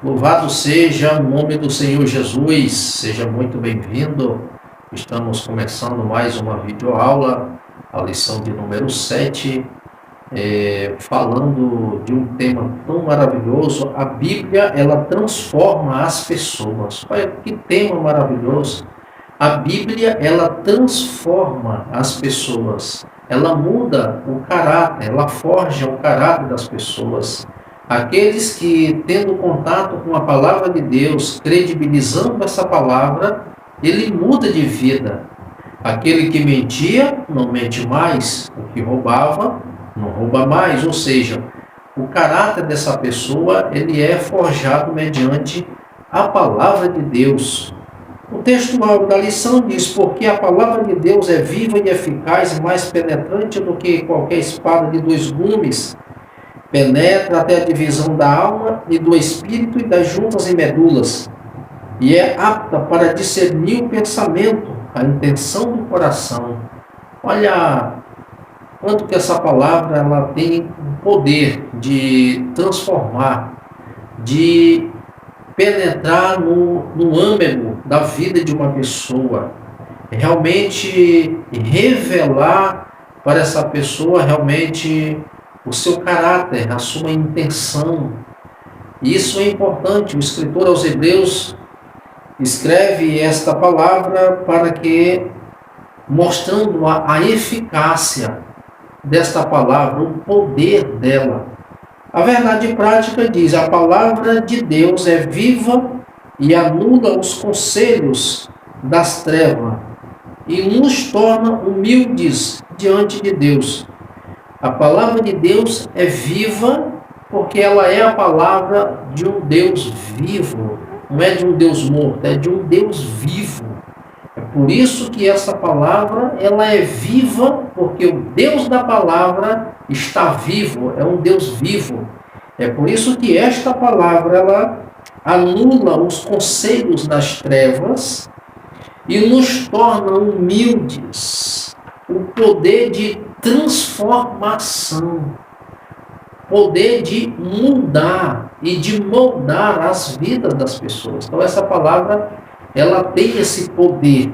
Louvado seja o nome do Senhor Jesus, seja muito bem-vindo. Estamos começando mais uma videoaula, a lição de número 7, falando de um tema tão maravilhoso. A Bíblia, ela transforma as pessoas. Olha que tema maravilhoso. A Bíblia, ela transforma as pessoas. Ela muda o caráter, ela forja o caráter das pessoas. Aqueles que, tendo contato com a palavra de Deus, credibilizando essa palavra, ele muda de vida. Aquele que mentia, não mente mais. O que roubava, não rouba mais. Ou seja, o caráter dessa pessoa, ele é forjado mediante a palavra de Deus. O textual da lição diz: porque a palavra de Deus é viva e eficaz e mais penetrante do que qualquer espada de dois gumes, penetra até a divisão da alma e do espírito e das juntas e medulas, e é apta para discernir o pensamento, a intenção do coração. Olha quanto que essa palavra ela tem o poder de transformar, de penetrar no âmago da vida de uma pessoa, realmente revelar para essa pessoa realmente o seu caráter, a sua intenção. Isso é importante. O escritor aos Hebreus escreve esta palavra para que, mostrando a eficácia desta palavra, o poder dela. A verdade prática diz: a palavra de Deus é viva e anula os conselhos das trevas e nos torna humildes diante de Deus. A palavra de Deus é viva porque ela é a palavra de um Deus vivo. Não é de um Deus morto, é de um Deus vivo. É por isso que essa palavra ela é viva, porque o Deus da palavra está vivo, é um Deus vivo. É por isso que esta palavra ela anula os conselhos das trevas e nos torna humildes. O poder de transformação, poder de mudar e de moldar as vidas das pessoas. Então essa palavra ela tem esse poder.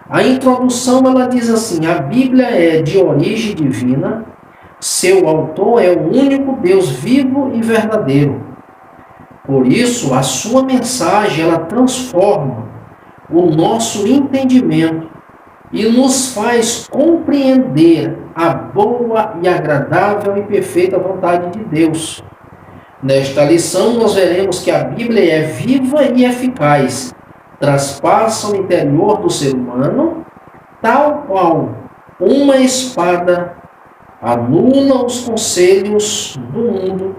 A introdução ela diz assim: a Bíblia é de origem divina, seu autor é o único Deus vivo e verdadeiro. Por isso, a sua mensagem ela transforma o nosso entendimento e nos faz compreender a boa e agradável e perfeita vontade de Deus. Nesta lição, nós veremos que a Bíblia é viva e eficaz, traspassa o interior do ser humano, tal qual uma espada anula os conselhos do mundo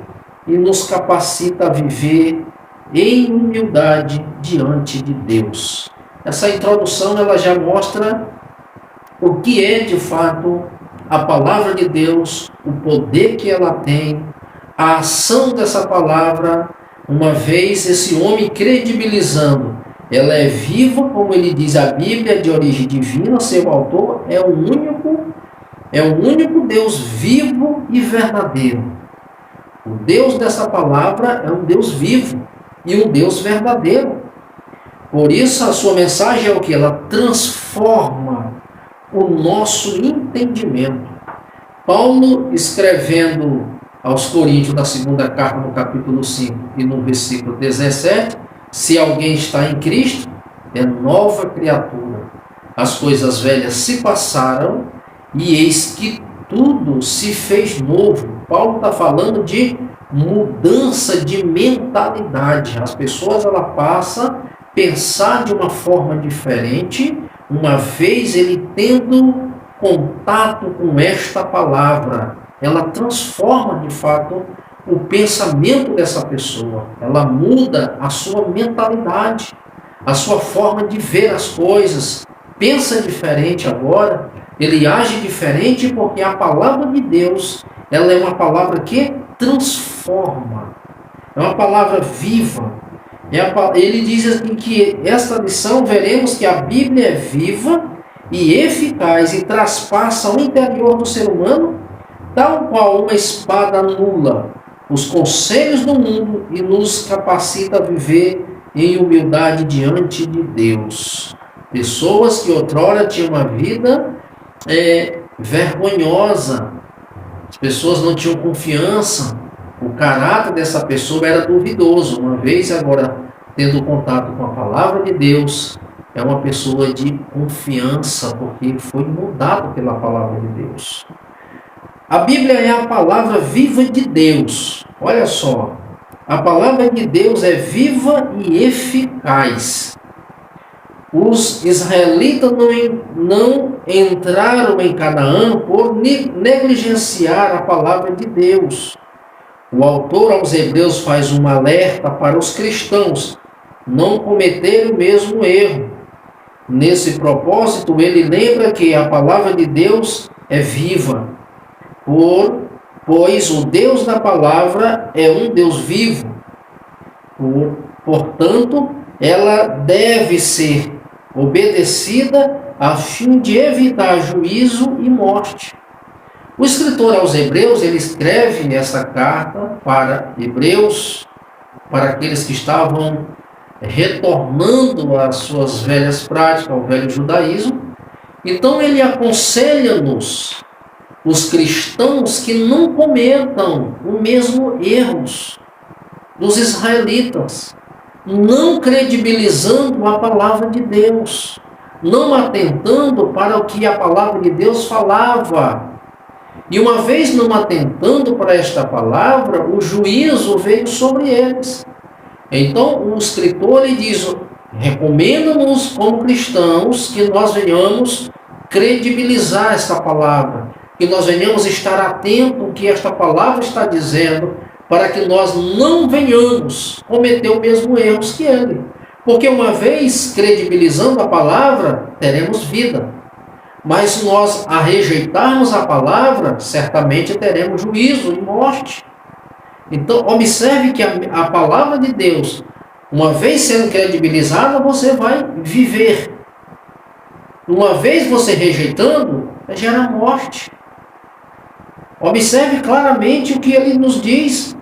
e nos capacita a viver em humildade diante de Deus. Essa introdução ela já mostra o que é de fato a palavra de Deus, o poder que ela tem, a ação dessa palavra, uma vez esse homem credibilizando. Ela é viva, como ele diz, a Bíblia de origem divina, seu autor é o único Deus vivo e verdadeiro. O Deus dessa palavra é um Deus vivo e um Deus verdadeiro. Por isso a sua mensagem é o que? Ela transforma o nosso entendimento. Paulo, escrevendo aos Coríntios, na segunda carta, no capítulo 5 e no versículo 17, se alguém está em Cristo, é nova criatura. As coisas velhas se passaram e eis que tudo se fez novo. Paulo está falando de mudança de mentalidade. As pessoas ela passam a pensar de uma forma diferente, uma vez ele tendo contato com esta palavra. Ela transforma de fato o pensamento dessa pessoa. Ela muda a sua mentalidade, a sua forma de ver as coisas. Pensa diferente agora, ele age diferente porque a palavra de Deus, ela é uma palavra que transforma. É uma palavra viva. Ele diz assim que esta lição veremos que a Bíblia é viva e eficaz e traspassa o interior do ser humano, tal qual uma espada anula os conselhos do mundo e nos capacita a viver em humildade diante de Deus. Pessoas que outrora tinham uma vida vergonhosa, as pessoas não tinham confiança, o caráter dessa pessoa era duvidoso. Uma vez agora tendo contato com a palavra de Deus, é uma pessoa de confiança, porque foi mudado pela palavra de Deus. A Bíblia é a palavra viva de Deus. Olha só, a palavra de Deus é viva e eficaz. Os israelitas não entraram em Canaã por negligenciar a palavra de Deus. O autor aos Hebreus faz um alerta para os cristãos não cometerem o mesmo erro. Nesse propósito, ele lembra que a palavra de Deus é viva, pois o Deus da palavra é um Deus vivo. Portanto, ela deve ser obedecida a fim de evitar juízo e morte. O escritor aos Hebreus, ele escreve essa carta para Hebreus, para aqueles que estavam retornando às suas velhas práticas, ao velho judaísmo. Então ele aconselha-nos, os cristãos, que não cometam o mesmo erros dos israelitas, não credibilizando a palavra de Deus, não atentando para o que a palavra de Deus falava. E uma vez não atentando para esta palavra, o juízo veio sobre eles. Então o escritor ele diz, recomenda-nos como cristãos que nós venhamos credibilizar esta palavra, que nós venhamos estar atentos ao que esta palavra está dizendo, para que nós não venhamos cometer o mesmo erro que ele. Porque uma vez credibilizando a palavra, teremos vida. Mas se nós a rejeitarmos a palavra, certamente teremos juízo e morte. Então, observe que a palavra de Deus, uma vez sendo credibilizada, você vai viver. Uma vez você rejeitando, gera morte. Observe claramente o que ele nos diz.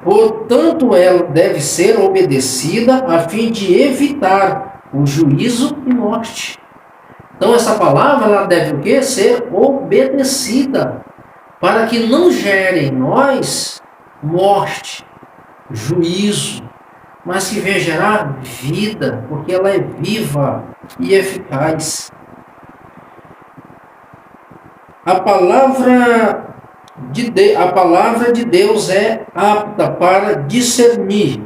Portanto, ela deve ser obedecida a fim de evitar o juízo e morte. Então, essa palavra ela deve o quê? Ser obedecida, para que não gere em nós morte, juízo, mas que venha gerar vida, porque ela é viva e eficaz. A palavra de Deus é apta para discernir.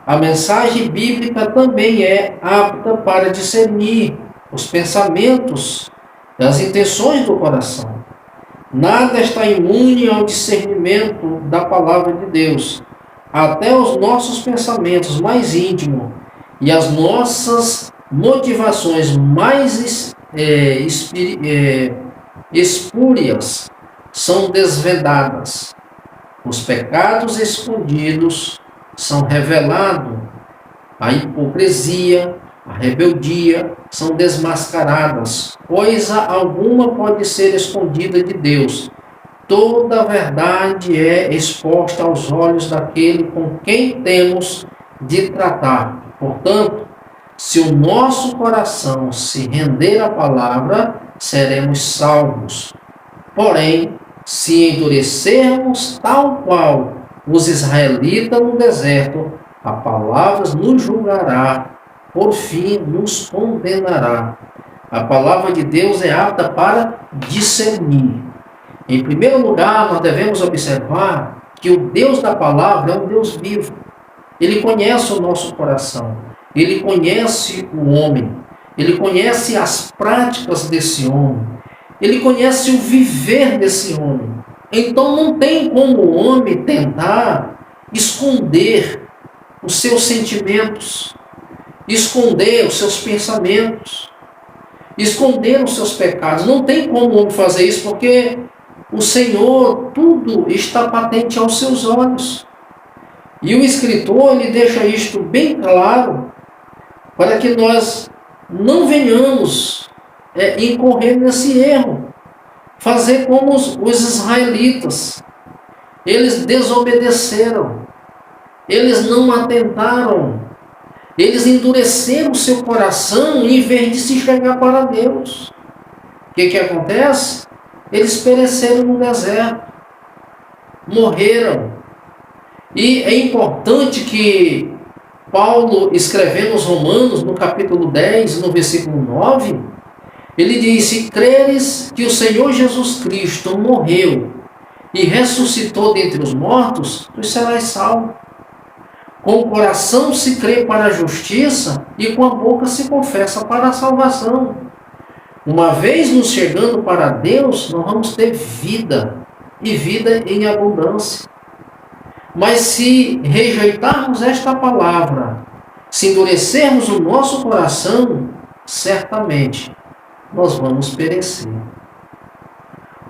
A mensagem bíblica também é apta para discernir os pensamentos e as intenções do coração. Nada está imune ao discernimento da palavra de Deus. Até os nossos pensamentos mais íntimos e as nossas motivações mais espúrias são desvendadas. Os pecados escondidos são revelados. A hipocrisia, a rebeldia são desmascaradas. Coisa alguma pode ser escondida de Deus. Toda a verdade é exposta aos olhos daquele com quem temos de tratar. Portanto, se o nosso coração se render à palavra, seremos salvos. Porém, se endurecermos tal qual os israelitas no deserto, a palavra nos julgará, por fim nos condenará. A palavra de Deus é apta para discernir. Em primeiro lugar, nós devemos observar que o Deus da palavra é um Deus vivo. Ele conhece o nosso coração, ele conhece o homem, ele conhece as práticas desse homem, ele conhece o viver desse homem. Então não tem como o homem tentar esconder os seus sentimentos, esconder os seus pensamentos, esconder os seus pecados. Não tem como o homem fazer isso, porque o Senhor, tudo está patente aos seus olhos. E o escritor, ele deixa isto bem claro, para que nós não venhamos incorrer nesse erro, fazer como os israelitas. Eles desobedeceram. Eles não atentaram. Eles endureceram o seu coração em vez de se chegar para Deus. O que acontece? Eles pereceram no deserto. Morreram. E é importante que Paulo, escrevendo aos Romanos, no capítulo 10, no versículo 9, ele diz: se creres que o Senhor Jesus Cristo morreu e ressuscitou dentre os mortos, tu serás salvo. Com o coração se crê para a justiça e com a boca se confessa para a salvação. Uma vez nos chegando para Deus, nós vamos ter vida, e vida em abundância. Mas se rejeitarmos esta palavra, se endurecermos o nosso coração, certamente nós vamos perecer.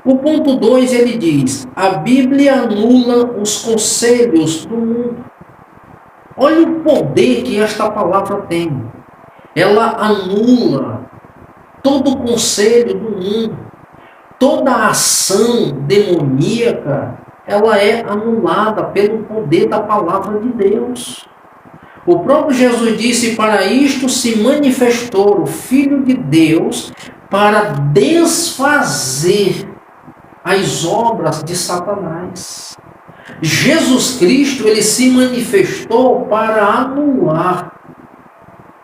O ponto 2, ele diz: a Bíblia anula os conselhos do mundo. Olha o poder que esta palavra tem. Ela anula todo o conselho do mundo. Toda a ação demoníaca, ela é anulada pelo poder da palavra de Deus. O próprio Jesus disse: para isto se manifestou o Filho de Deus, para desfazer as obras de Satanás. Jesus Cristo, ele se manifestou para anular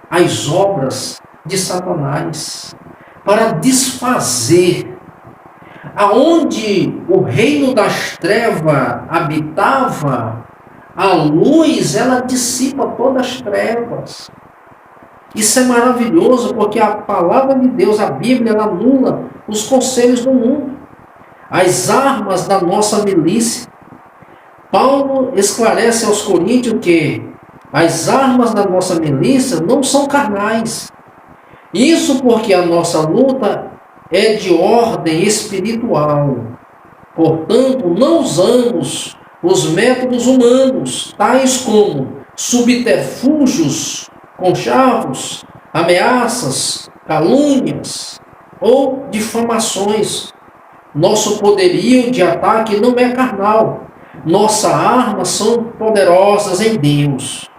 as obras de Satanás, para desfazer. Aonde o reino das trevas habitava, a luz, ela dissipa todas as trevas. Isso é maravilhoso, porque a palavra de Deus, a Bíblia, ela anula os conselhos do mundo, as armas da nossa milícia. Paulo esclarece aos Coríntios que as armas da nossa milícia não são carnais. Isso porque a nossa luta é de ordem espiritual. Portanto, não usamos os métodos humanos, tais como subterfúgios, conchavos, ameaças, calúnias ou difamações. Nosso poderio de ataque não é carnal. Nossas armas são poderosas em Deus.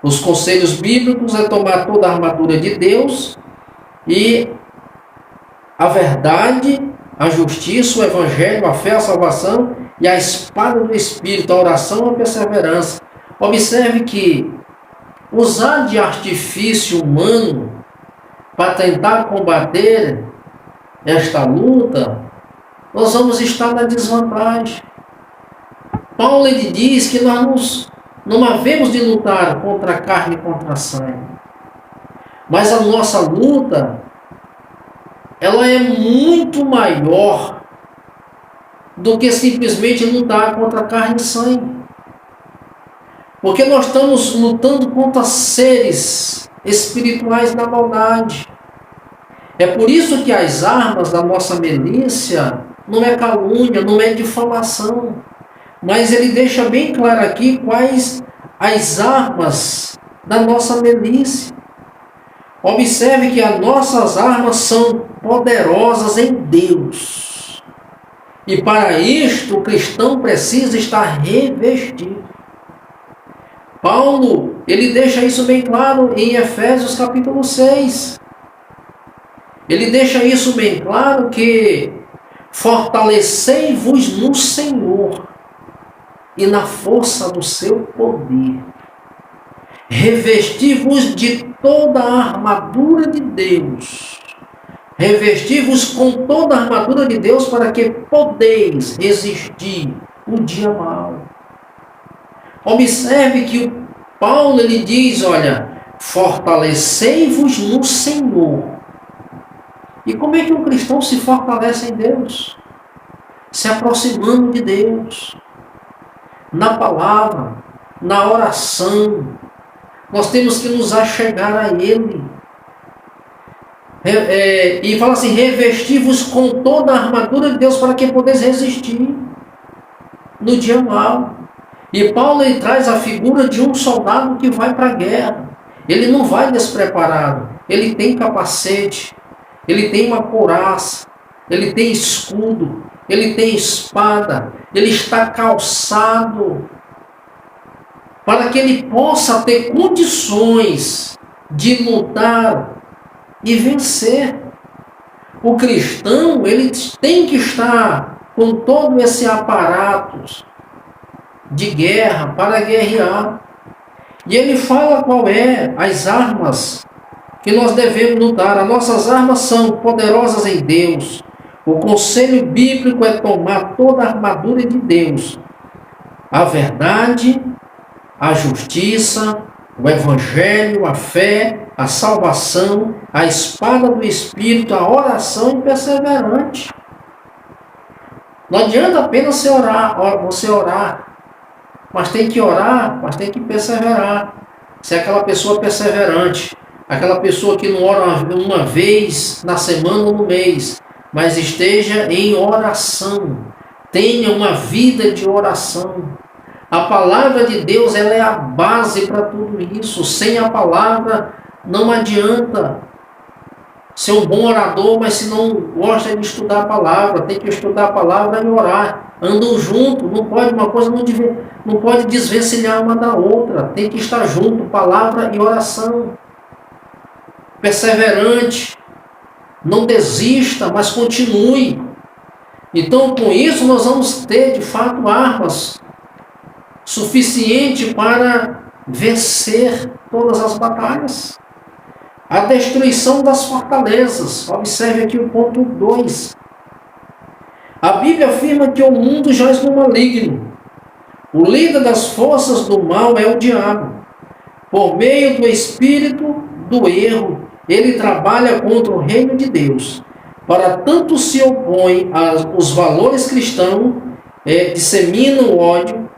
Os conselhos bíblicos é tomar toda a armadura de Deus e a verdade, a justiça, o evangelho, a fé, a salvação e a espada do Espírito, a oração e a perseverança. Observe que usar de artifício humano para tentar combater esta luta, nós vamos estar na desvantagem. Paulo, ele diz que nós não havemos de lutar contra a carne e contra a sangue. Mas a nossa luta, ela é muito maior do que simplesmente lutar contra a carne e sangue. Porque nós estamos lutando contra seres espirituais da maldade. É por isso que as armas da nossa milícia não é calúnia, não é difamação. Mas ele deixa bem claro aqui quais as armas da nossa milícia. Observe que as nossas armas são poderosas em Deus. E para isto o cristão precisa estar revestido. Paulo, ele deixa isso bem claro em Efésios capítulo 6. Ele deixa isso bem claro que fortalecei-vos no Senhor e na força do seu poder. Revesti-vos de toda a armadura de Deus. Revesti-vos com toda a armadura de Deus para que podeis resistir o dia mau. Observe que o Paulo, ele diz, olha, fortalecei-vos no Senhor. E como é que um cristão se fortalece em Deus? Se aproximando de Deus. Na palavra, na oração. Nós temos que nos achegar a Ele. E fala assim, revesti-vos com toda a armadura de Deus para que podeis resistir no dia mau. E Paulo, ele traz a figura de um soldado que vai para a guerra. Ele não vai despreparado. Ele tem capacete, ele tem uma couraça, ele tem escudo, ele tem espada, ele está calçado, para que ele possa ter condições de lutar e vencer. O cristão, ele tem que estar com todo esse aparato de guerra para guerrear. E ele fala qual é as armas que nós devemos lutar. As nossas armas são poderosas em Deus. O conselho bíblico é tomar toda a armadura de Deus. A verdade, a justiça, o evangelho, a fé, a salvação, a espada do Espírito, a oração e perseverante. Não adianta apenas você orar, mas tem que orar, mas tem que perseverar. Se é aquela pessoa perseverante, aquela pessoa que não ora uma vez na semana ou no mês, mas esteja em oração, tenha uma vida de oração. A palavra de Deus, ela é a base para tudo isso. Sem a palavra não adianta ser um bom orador, mas se não gosta de estudar a palavra, tem que estudar a palavra e orar. Andam junto, não pode uma coisa não pode desvencilhar uma da outra. Tem que estar junto, palavra e oração. Perseverante, não desista, mas continue. Então, com isso, nós vamos ter, de fato, armas suficiente para vencer todas as batalhas. A destruição das fortalezas. Observe aqui o ponto 2. A Bíblia afirma que o mundo jaz no maligno. O líder das forças do mal é o diabo. Por meio do espírito do erro, ele trabalha contra o reino de Deus. Para tanto se opõe aos valores cristãos, dissemina o ódio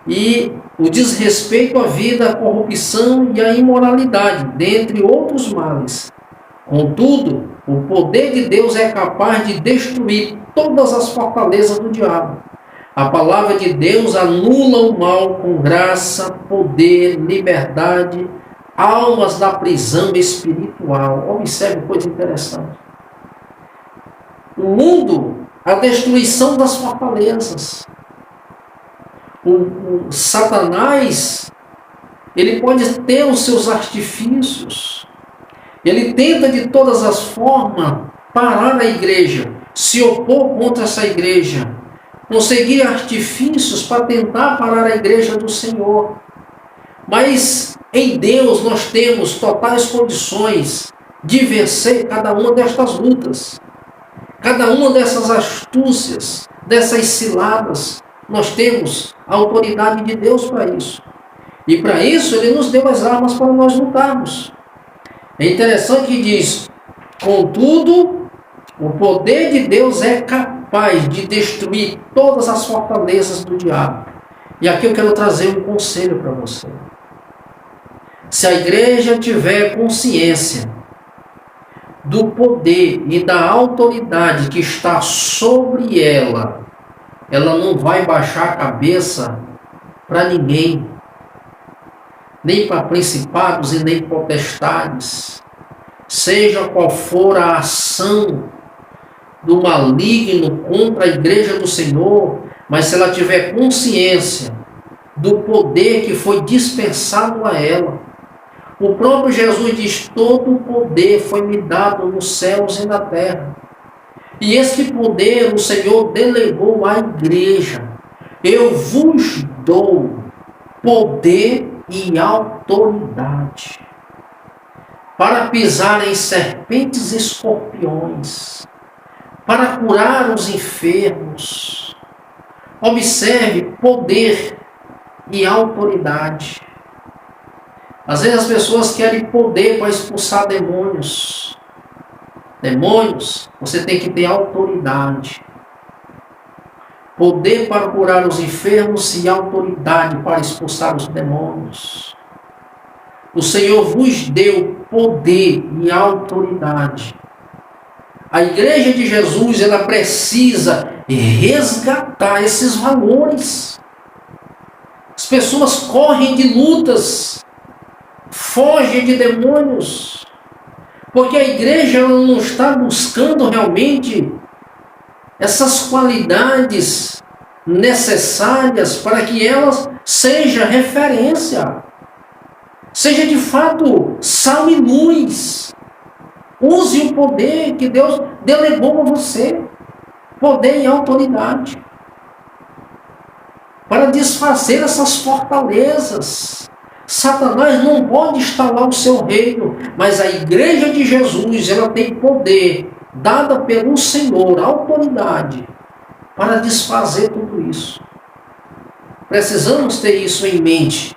e o desrespeito à vida, a corrupção e a imoralidade, dentre outros males. Contudo, o poder de Deus é capaz de destruir todas as fortalezas do diabo. A palavra de Deus anula o mal com graça, poder, liberdade, almas da prisão espiritual. Observe coisa interessante. O mundo, a destruição das fortalezas. O Satanás, ele pode ter os seus artifícios. Ele tenta de todas as formas parar a igreja, se opor contra essa igreja, conseguir artifícios para tentar parar a igreja do Senhor. Mas em Deus nós temos totais condições de vencer cada uma destas lutas, cada uma dessas astúcias, dessas ciladas. Nós temos a autoridade de Deus para isso. E para isso Ele nos deu as armas para nós lutarmos. É interessante que diz: contudo, o poder de Deus é capaz de destruir todas as fortalezas do diabo. E aqui eu quero trazer um conselho para você. Se a igreja tiver consciência do poder e da autoridade que está sobre ela, ela não vai baixar a cabeça para ninguém, nem para principados e nem potestades. Seja qual for a ação do maligno contra a igreja do Senhor, mas se ela tiver consciência do poder que foi dispensado a ela. O próprio Jesus diz: todo o poder foi me dado nos céus e na terra. E esse poder o Senhor delegou à igreja. Eu vos dou poder e autoridade para pisar em serpentes e escorpiões, para curar os enfermos. Observe, poder e autoridade. Às vezes as pessoas querem poder para expulsar demônios. Demônios, você tem que ter autoridade. Poder para curar os enfermos e autoridade para expulsar os demônios. O Senhor vos deu poder e autoridade. A igreja de Jesus, ela precisa resgatar esses valores. As pessoas correm de lutas, fogem de demônios, porque a igreja ela não está buscando realmente essas qualidades necessárias para que elas sejam referência, seja de fato sal e luz. Use o poder que Deus delegou a você, poder e autoridade, para desfazer essas fortalezas. Satanás não pode instalar o seu reino, mas a igreja de Jesus, ela tem poder, dada pelo Senhor, autoridade, para desfazer tudo isso. Precisamos ter isso em mente.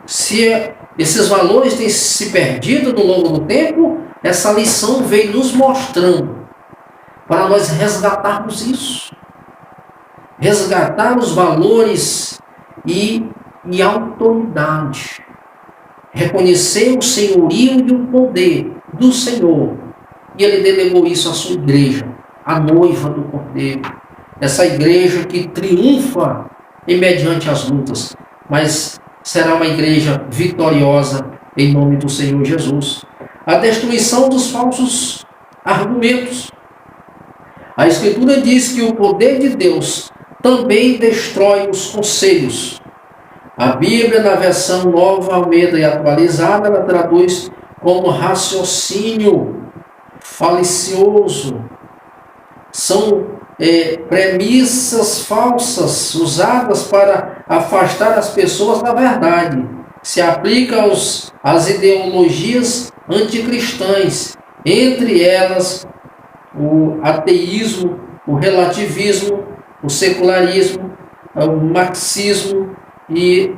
Se esses valores têm se perdido no longo do tempo, essa lição veio nos mostrando para nós resgatarmos isso. Resgatar os valores e autoridade. Reconhecer o senhorio e o poder do Senhor. E Ele delegou isso à sua igreja, a noiva do Cordeiro. Essa igreja que triunfa em mediante as lutas, mas será uma igreja vitoriosa em nome do Senhor Jesus. A destruição dos falsos argumentos. A Escritura diz que o poder de Deus também destrói os conselhos. A Bíblia, na versão Nova Almeida e atualizada, ela traduz como raciocínio falicioso. São premissas falsas usadas para afastar as pessoas da verdade. Se aplica às ideologias anticristãs, entre elas o ateísmo, o relativismo, o secularismo, o marxismo e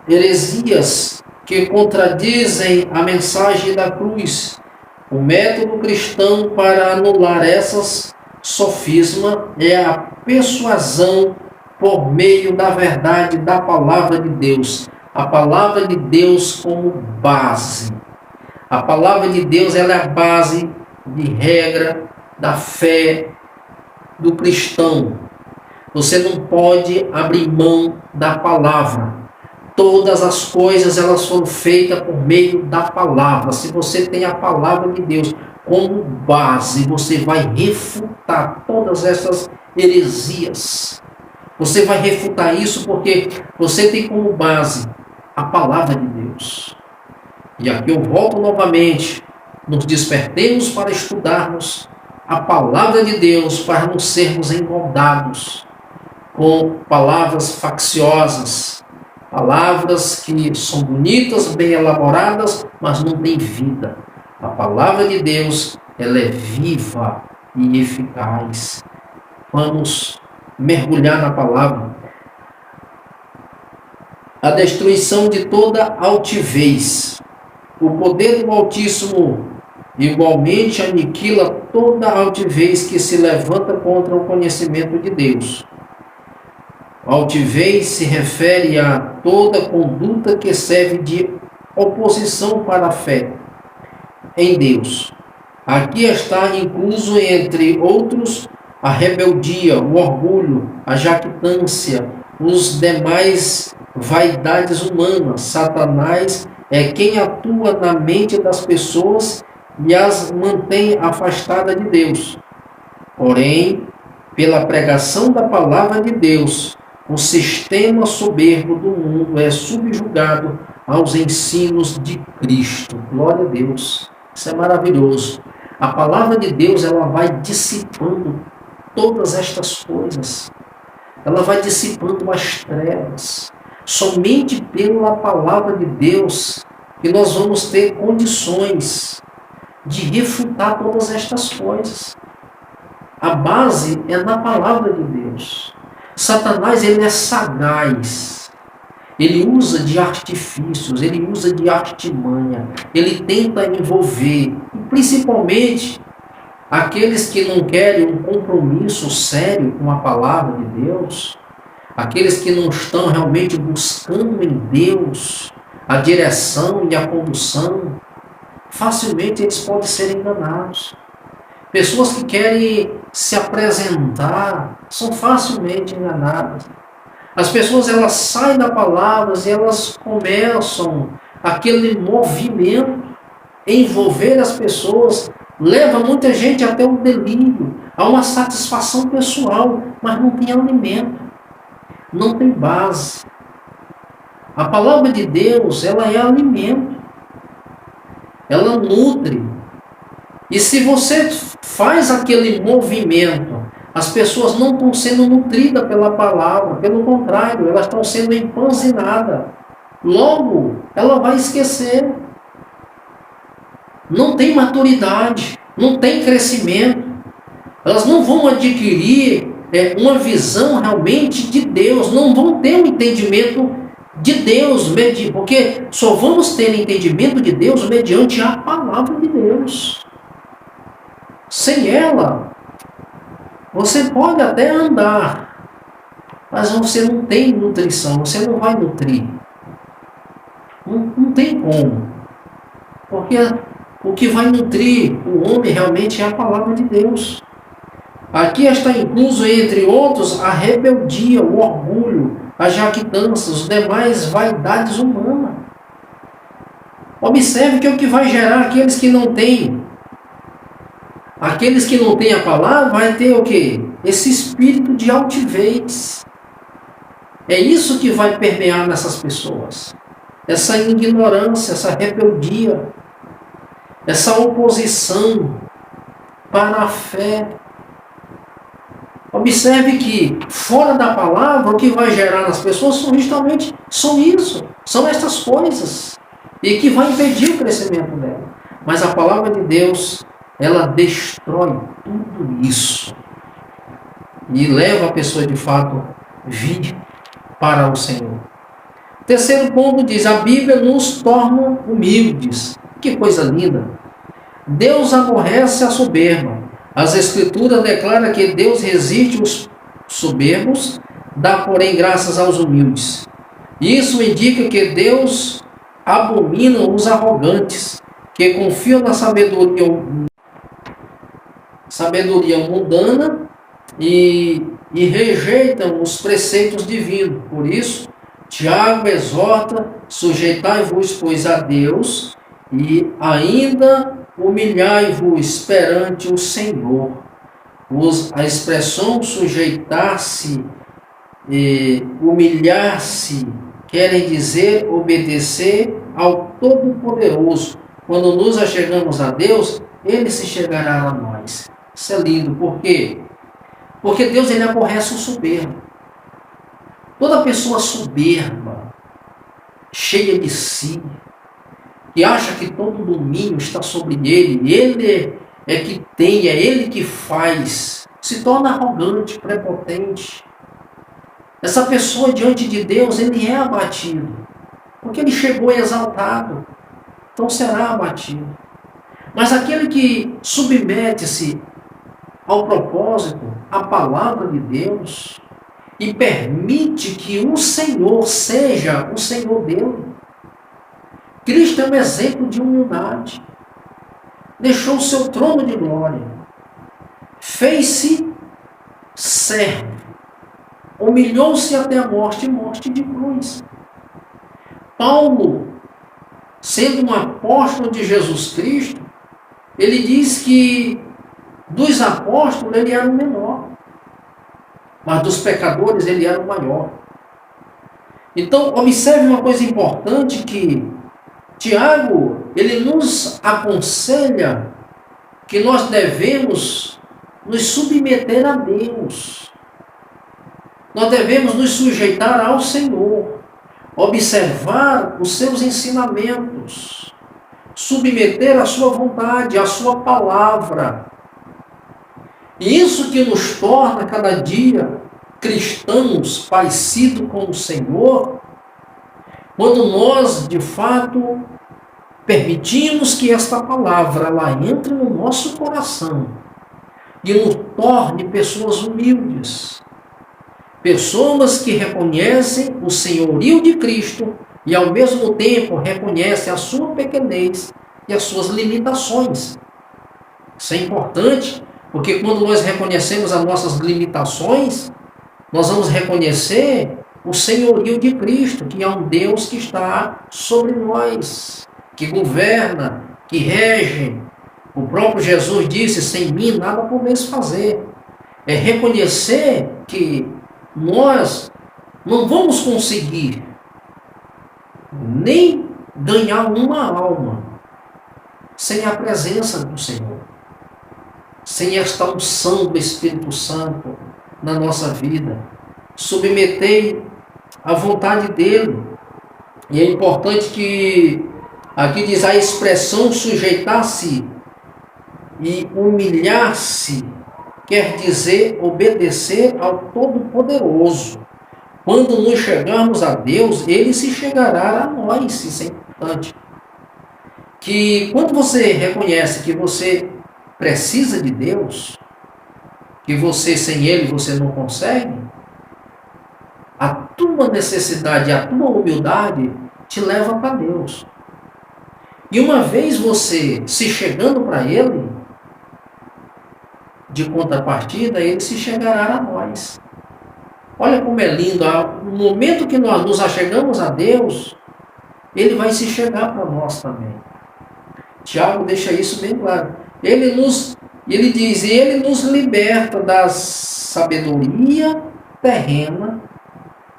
heresias que contradizem a mensagem da cruz. O método cristão para anular essas sofismas é a persuasão por meio da verdade da palavra de Deus. A palavra de Deus como base. A palavra de Deus ela é a base de regra da fé do cristão. Você não pode abrir mão da palavra. Todas as coisas elas foram feitas por meio da palavra. Se você tem a palavra de Deus como base, você vai refutar todas essas heresias. Você vai refutar isso porque você tem como base a palavra de Deus. E aqui eu volto novamente. Nos despertemos para estudarmos a palavra de Deus, para não sermos engordados com palavras facciosas, palavras que são bonitas, bem elaboradas, mas não têm vida. A palavra de Deus, ela é viva e eficaz. Vamos mergulhar na palavra. A destruição de toda altivez. O poder do Altíssimo igualmente aniquila toda altivez que se levanta contra o conhecimento de Deus. Altivez se refere a toda conduta que serve de oposição para a fé em Deus. Aqui está incluso, entre outros, a rebeldia, o orgulho, a jactância, os demais vaidades humanas. Satanás é quem atua na mente das pessoas e as mantém afastadas de Deus. Porém, pela pregação da palavra de Deus, o sistema soberbo do mundo é subjugado aos ensinos de Cristo. Glória a Deus. Isso é maravilhoso. A palavra de Deus, ela vai dissipando todas estas coisas. Ela vai dissipando as trevas. Somente pela palavra de Deus que nós vamos ter condições de refutar todas estas coisas. A base é na palavra de Deus. Satanás, ele é sagaz. Ele usa de artifícios, ele usa de artimanha. Ele tenta envolver, principalmente aqueles que não querem um compromisso sério com a palavra de Deus, aqueles que não estão realmente buscando em Deus a direção e a condução, facilmente eles podem ser enganados. Pessoas que querem se apresentar são facilmente enganadas. As pessoas, elas saem da palavra e elas começam aquele movimento envolver as pessoas leva muita gente até o delírio, a uma satisfação pessoal, mas não tem alimento, não tem base. A palavra de Deus, ela é alimento, ela nutre. E se você faz aquele movimento, as pessoas não estão sendo nutridas pela palavra, pelo contrário, elas estão sendo empanzinadas. Logo, ela vai esquecer. Não tem maturidade, não tem crescimento. Elas não vão adquirir uma visão realmente de Deus, não vão ter um entendimento de Deus, porque só vamos ter entendimento de Deus mediante a palavra de Deus. Sem ela, você pode até andar, mas você não tem nutrição, você não vai nutrir. Não tem como. Porque o que vai nutrir o homem realmente é a palavra de Deus. Aqui está incluso, entre outros, a rebeldia, o orgulho, a jactância, os demais vaidades humanas. Observe que é o que vai gerar aqueles que não têm. Aqueles que não têm a palavra vai ter o quê? Esse espírito de altivez. É isso que vai permear nessas pessoas. Essa ignorância, essa rebeldia, essa oposição para a fé. Observe que fora da palavra, o que vai gerar nas pessoas são estas coisas, e que vai impedir o crescimento dela. Mas a palavra de Deus, ela destrói tudo isso e leva a pessoa de fato vir para o Senhor. Terceiro ponto diz: a Bíblia nos torna humildes. Que coisa linda! Deus aborrece a soberba. As Escrituras declaram que Deus resiste os soberbos, dá, porém, graças aos humildes. Isso indica que Deus abomina os arrogantes, que confiam na sabedoria mundana e rejeitam os preceitos divinos. Por isso, Tiago exorta: sujeitai-vos, pois, a Deus, e ainda humilhai-vos perante o Senhor. A expressão sujeitar-se e humilhar-se querem dizer obedecer ao Todo-Poderoso. Quando nos achegamos a Deus, Ele se chegará a nós. Isso é lindo. Por quê? Porque Deus, Ele aborrece o soberbo. Toda pessoa soberba, cheia de si, que acha que todo domínio está sobre ele é que tem, é ele que faz, se torna arrogante, prepotente. Essa pessoa diante de Deus, ele é abatido, porque ele chegou exaltado, então será abatido. Mas aquele que submete-se ao propósito, à palavra de Deus, e permite que o Senhor seja o Senhor dele. Cristo é um exemplo de humildade. Deixou o seu trono de glória. Fez-se servo. Humilhou-se até a morte, e morte de cruz. Paulo, sendo um apóstolo de Jesus Cristo, ele diz que dos apóstolos ele era o menor, mas dos pecadores ele era o maior. Então, observe uma coisa importante, que Tiago, ele nos aconselha que nós devemos nos submeter a Deus. Nós devemos nos sujeitar ao Senhor, observar os seus ensinamentos, submeter a sua vontade, a sua palavra. E isso que nos torna cada dia cristãos parecidos com o Senhor, quando nós, de fato, permitimos que esta palavra ela entre no nosso coração e nos torne pessoas humildes, pessoas que reconhecem o senhorio de Cristo e, ao mesmo tempo, reconhecem a sua pequenez e as suas limitações. Isso é importante, porque quando nós reconhecemos as nossas limitações, nós vamos reconhecer o senhorio de Cristo, que é um Deus que está sobre nós, que governa, que rege, O próprio Jesus disse: sem mim nada podeis fazer. É reconhecer que nós não vamos conseguir nem ganhar uma alma sem a presença do Senhor, sem esta unção do Espírito Santo na nossa vida. Submeter à vontade dele. E é importante que aqui diz a expressão sujeitar-se e humilhar-se, quer dizer obedecer ao Todo-Poderoso. Quando nos chegarmos a Deus, Ele se chegará a nós. Isso é importante. Que quando você reconhece que você precisa de Deus, que você sem Ele você não consegue, a tua necessidade, a tua humildade te leva para Deus. E uma vez você se chegando para Ele, de contrapartida, Ele se chegará a nós. Olha como é lindo, no momento que nós nos achegamos a Deus, Ele vai se chegar para nós também. Tiago deixa isso bem claro. Ele diz, Ele nos liberta da sabedoria terrena,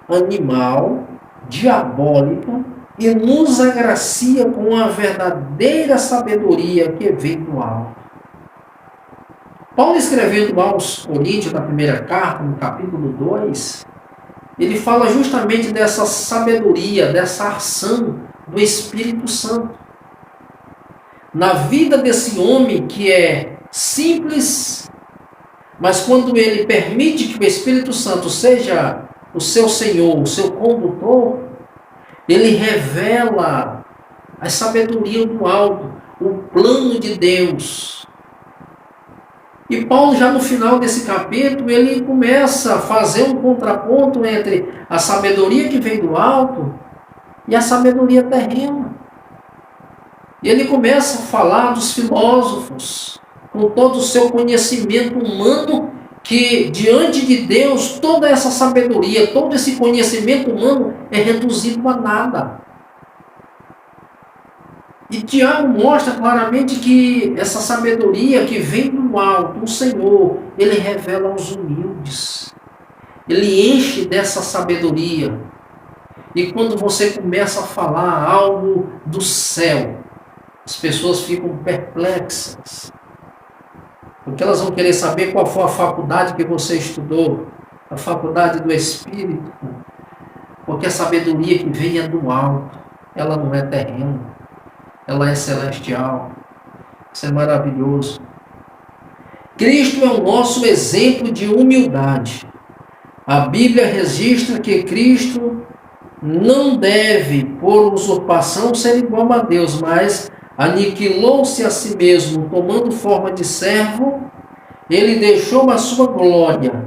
animal, diabólica, e nos agracia com a verdadeira sabedoria que vem do alto. Paulo, escrevendo aos Coríntios, na primeira carta, no capítulo 2, ele fala justamente dessa sabedoria, dessa ação do Espírito Santo. Na vida desse homem que é simples, mas quando ele permite que o Espírito Santo seja o seu Senhor, o seu condutor, ele revela a sabedoria do alto, o plano de Deus. E Paulo, já no final desse capítulo, ele começa a fazer um contraponto entre a sabedoria que vem do alto e a sabedoria terrena. E ele começa a falar dos filósofos, com todo o seu conhecimento humano, que diante de Deus, toda essa sabedoria, todo esse conhecimento humano é reduzido a nada. E Tiago mostra claramente que essa sabedoria que vem do alto, o Senhor, Ele revela aos humildes. Ele enche dessa sabedoria. E quando você começa a falar algo do céu, as pessoas ficam perplexas. Porque elas vão querer saber qual foi a faculdade que você estudou, a faculdade do Espírito. Porque a sabedoria que vem é do alto, ela não é terrena, ela é celestial. Isso é maravilhoso. Cristo é o nosso exemplo de humildade. A Bíblia registra que Cristo não deve, por usurpação, ser igual a Deus, mas aniquilou-se a si mesmo, tomando forma de servo. Ele deixou a sua glória,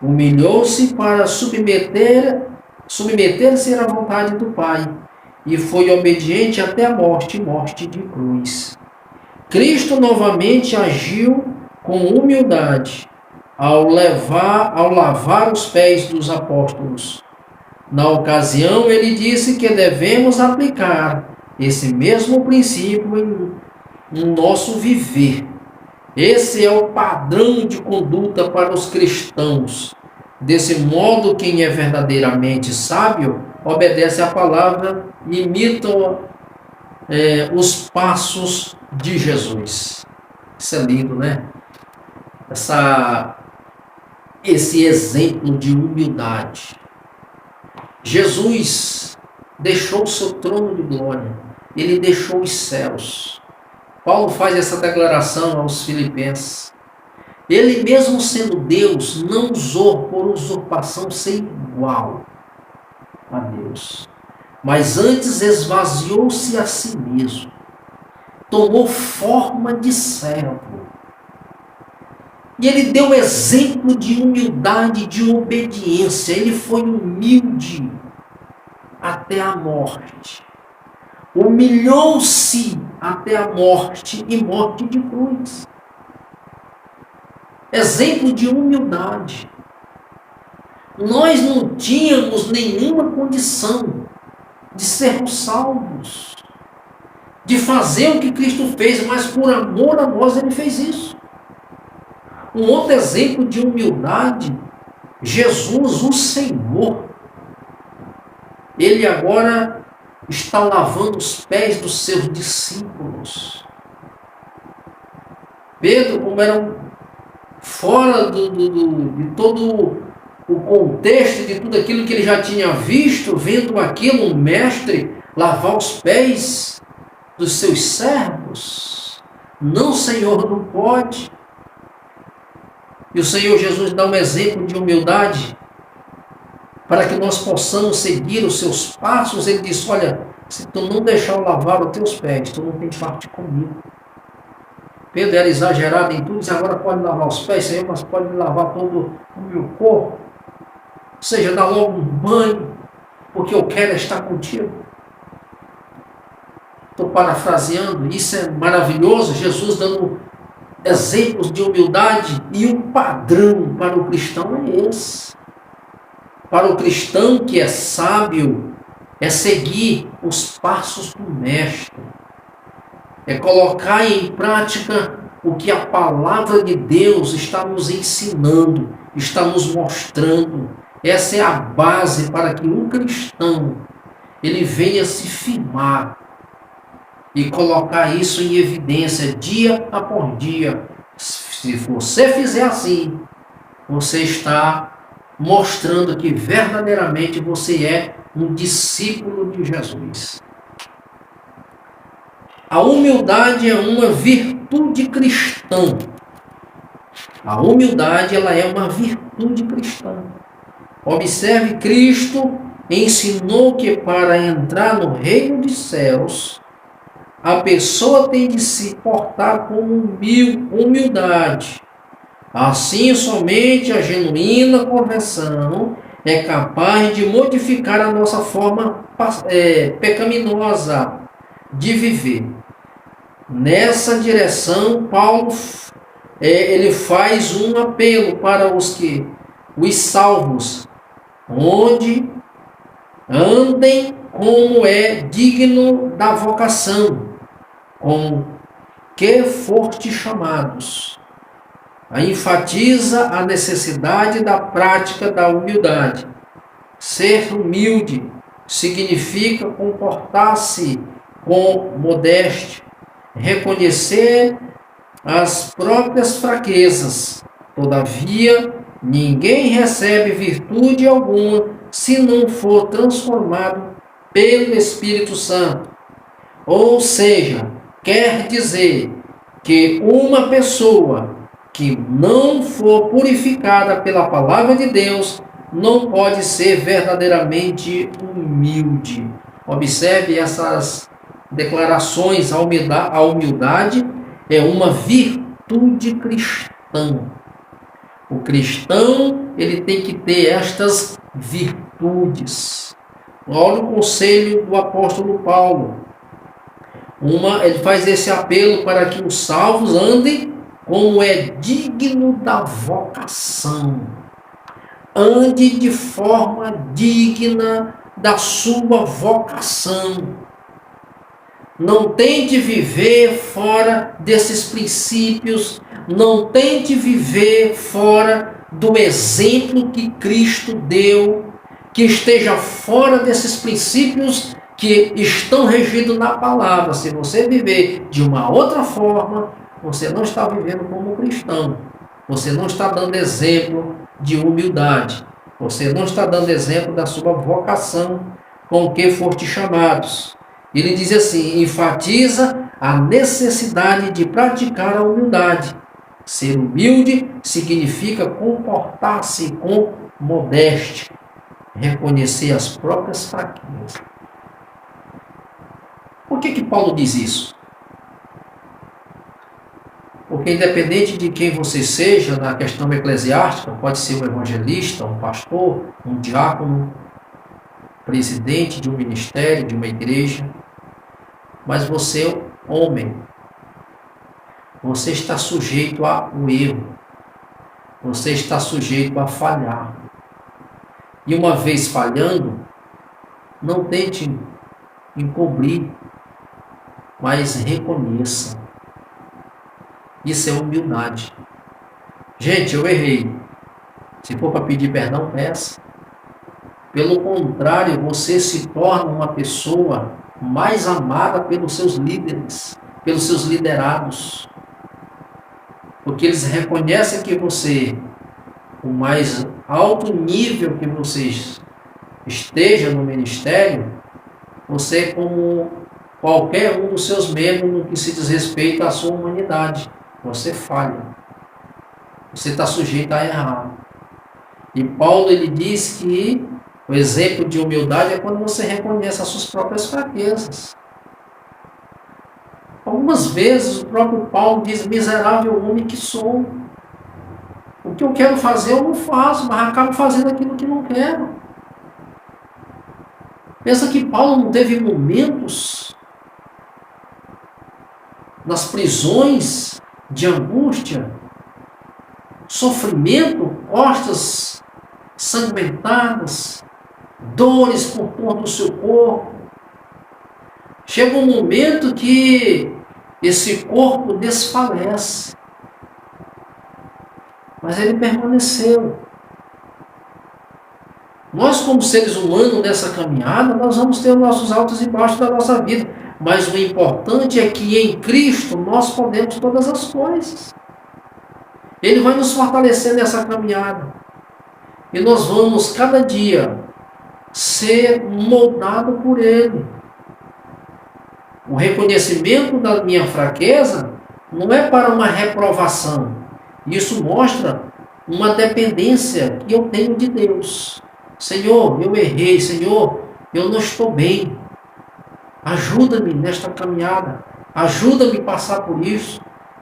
humilhou-se para submeter-se à vontade do Pai, e foi obediente até a morte, morte de cruz. Cristo novamente agiu com humildade ao lavar os pés dos apóstolos. Na ocasião, ele disse que devemos aplicar esse mesmo princípio no nosso viver. Esse é o padrão de conduta para os cristãos. Desse modo, quem é verdadeiramente sábio obedece à palavra e imita os passos de Jesus. Isso é lindo, né? Esse exemplo de humildade. Jesus deixou o seu trono de glória, ele deixou os céus. Paulo faz essa declaração aos Filipenses. Ele, mesmo sendo Deus, não usou por usurpação ser igual a Deus, mas antes esvaziou-se a si mesmo, tomou forma de servo. E ele deu exemplo de humildade, de obediência. Ele foi humilde até a morte. Humilhou-se até a morte e morte de cruz. Exemplo de humildade. Nós não tínhamos nenhuma condição de sermos salvos. de fazer o que Cristo fez, mas por amor a nós ele fez isso. Um outro exemplo de humildade, Jesus, o Senhor, ele agora está lavando os pés dos seus discípulos. Pedro, como era fora de todo o contexto, de tudo aquilo que ele já tinha visto, vendo aquilo, um mestre lavar os pés dos seus servos. Não, Senhor, não pode. E o Senhor Jesus dá um exemplo de humildade para que nós possamos seguir os seus passos. Ele diz, olha, se tu não deixar eu lavar os teus pés, tu não tem parte comigo. Pedro era exagerado em tudo, diz, agora pode lavar os pés, Senhor, mas pode lavar todo o meu corpo. Ou seja, dá logo um banho, porque eu quero estar contigo. Estou parafraseando, isso é maravilhoso, Jesus dando exemplos de humildade, e o padrão para o cristão é esse. Para o cristão que é sábio, é seguir os passos do mestre, é colocar em prática o que a palavra de Deus está nos ensinando, está nos mostrando. Essa é a base para que um cristão ele venha se firmar e colocar isso em evidência dia após dia. Se você fizer assim, você está mostrando que verdadeiramente você é um discípulo de Jesus. A humildade é uma virtude cristã. A humildade, ela é uma virtude cristã. Observe, Cristo ensinou que para entrar no reino dos céus, a pessoa tem de se portar com humildade. Assim, somente a genuína conversão é capaz de modificar a nossa forma pecaminosa de viver. Nessa direção, Paulo ele faz um apelo para os salvos, onde andem como é digno da vocação, com que foste chamados. Enfatiza a necessidade da prática da humildade. Ser humilde significa comportar-se com modéstia, reconhecer as próprias fraquezas. Todavia, ninguém recebe virtude alguma se não for transformado pelo Espírito Santo. Ou seja, quer dizer que uma pessoa que não for purificada pela palavra de Deus não pode ser verdadeiramente humilde. Observe essas declarações. A humildade é uma virtude cristã. O cristão, ele tem que ter estas virtudes. Olha o conselho do apóstolo Paulo. Ele faz esse apelo para que os salvos andem como é digno da vocação. Ande de forma digna da sua vocação. Não tente viver fora desses princípios. Não tente viver fora do exemplo que Cristo deu. Que esteja fora desses princípios que estão regidos na palavra. Se você viver de uma outra forma, você não está vivendo como cristão. Você não está dando exemplo de humildade. Você não está dando exemplo da sua vocação com que foste chamados. Ele diz assim, enfatiza a necessidade de praticar a humildade. Ser humilde significa comportar-se com modéstia, reconhecer as próprias fraquezas. Por que Paulo diz isso? Porque independente de quem você seja na questão eclesiástica, pode ser um evangelista, um pastor, um diácono, presidente de um ministério, de uma igreja, mas você é homem. Você está sujeito ao erro. Você está sujeito a falhar. E uma vez falhando, não tente encobrir. mas reconheça. Isso é humildade. Gente, eu errei. Se for para pedir perdão, peça. Pelo contrário, você se torna uma pessoa mais amada pelos seus líderes, pelos seus liderados. Porque eles reconhecem que você, o mais alto nível que você esteja no ministério, você é como qualquer um dos seus membros no que se diz respeito à sua humanidade. Você falha. Você está sujeito a errar. E Paulo ele diz que o exemplo de humildade é quando você reconhece as suas próprias fraquezas. Algumas vezes o próprio Paulo diz: miserável homem que sou. O que eu quero fazer eu não faço, mas acabo fazendo aquilo que não quero. Pensa que Paulo não teve momentos nas prisões de angústia, sofrimento, costas sanguentadas, dores por todo o seu corpo. Chega um momento que esse corpo desfalece. Mas ele permaneceu. Nós, como seres humanos, nessa caminhada, nós vamos ter os nossos altos e baixos da nossa vida. Mas o importante é que em Cristo nós podemos todas as coisas. Ele vai nos fortalecer nessa caminhada. E nós vamos, cada dia, ser moldado por Ele. O reconhecimento da minha fraqueza não é para uma reprovação. Isso mostra uma dependência que eu tenho de Deus. Senhor, eu errei. Senhor, eu não estou bem. Ajuda-me nesta caminhada. Ajuda-me a passar por isso.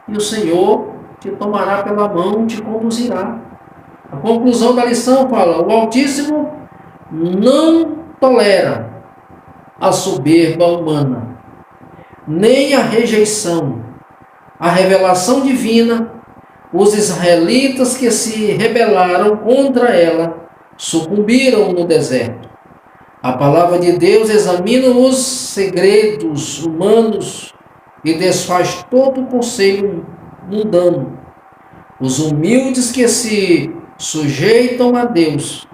E o Senhor te tomará pela mão e te conduzirá. A conclusão da lição fala: o Altíssimo não tolera a soberba humana, nem a rejeição. A revelação divina, os israelitas que se rebelaram contra ela sucumbiram no deserto. A palavra de Deus examina os segredos humanos e desfaz todo o conselho mundano. Os humildes que se sujeitam a Deus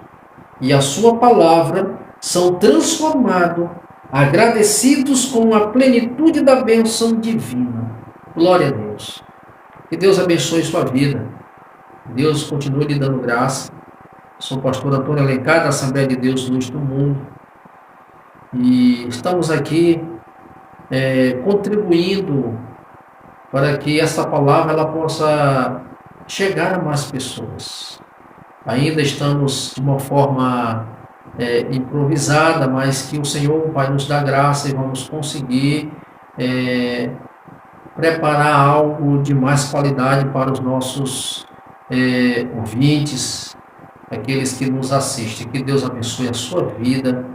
e a sua palavra são transformados, agradecidos com a plenitude da bênção divina. Glória a Deus. Que Deus abençoe sua vida. Deus continue lhe dando graça. Sou o pastor Antônio Alencar, da Assembleia de Deus Luz do Mundo. E estamos aqui contribuindo para que essa palavra ela possa chegar a mais pessoas. Ainda estamos de uma forma improvisada, mas que o Senhor vai nos dar graça e vamos conseguir preparar algo de mais qualidade para os nossos ouvintes, aqueles que nos assistem. Que Deus abençoe a sua vida,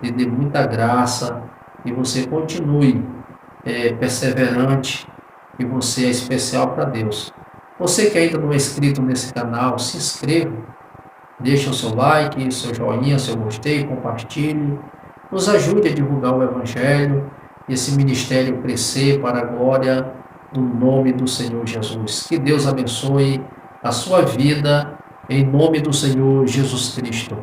lhe dê muita graça e você continue perseverante, e você é especial para Deus. Você que ainda não é inscrito nesse canal, se inscreva, deixe o seu like, o seu joinha, seu gostei, compartilhe, nos ajude a divulgar o Evangelho, e esse ministério crescer para a glória do nome do Senhor Jesus. Que Deus abençoe a sua vida, em nome do Senhor Jesus Cristo.